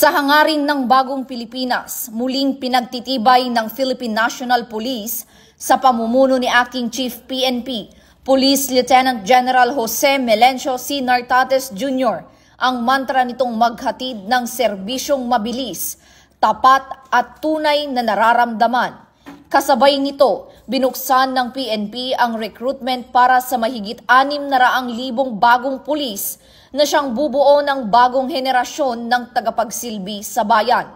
Sa hangarin ng bagong Pilipinas, muling pinagtitibay ng Philippine National Police sa pamumuno ni Acting Chief PNP, Police Lieutenant General Jose Melencio C. Nartates Jr. ang mantra nitong maghatid ng serbisyong mabilis, tapat at tunay na nararamdaman. Kasabay nito, binuksan ng PNP ang recruitment para sa mahigit 600,000 bagong pulis na siyang bubuo ng bagong henerasyon ng tagapagsilbi sa bayan.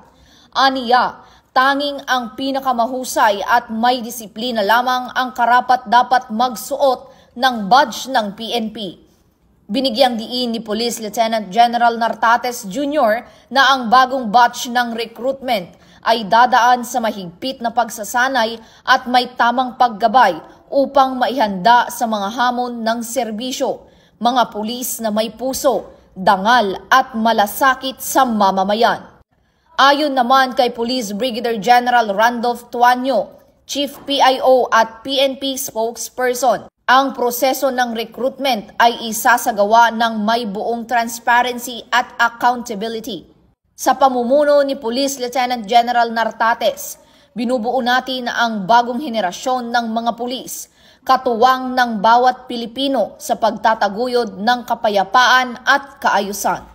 Aniya, tanging ang pinakamahusay at may disiplina lamang ang karapat-dapat magsuot ng badge ng PNP. Binigyang diin ni Police Lieutenant General Nartates Jr. na ang bagong batch ng recruitment ay dadaan sa mahigpit na pagsasanay at may tamang paggabay upang maihanda sa mga hamon ng serbisyo, mga pulis na may puso, dangal at malasakit sa mamamayan. Ayon naman kay Police Brigadier General Randolph Tuanyo, Chief PIO at PNP spokesperson, ang proseso ng recruitment ay isasagawa ng may buong transparency at accountability. Sa pamumuno ni Police Lieutenant General Nartates, binubuo natin ang bagong henerasyon ng mga pulis, katuwang ng bawat Pilipino sa pagtataguyod ng kapayapaan at kaayusan.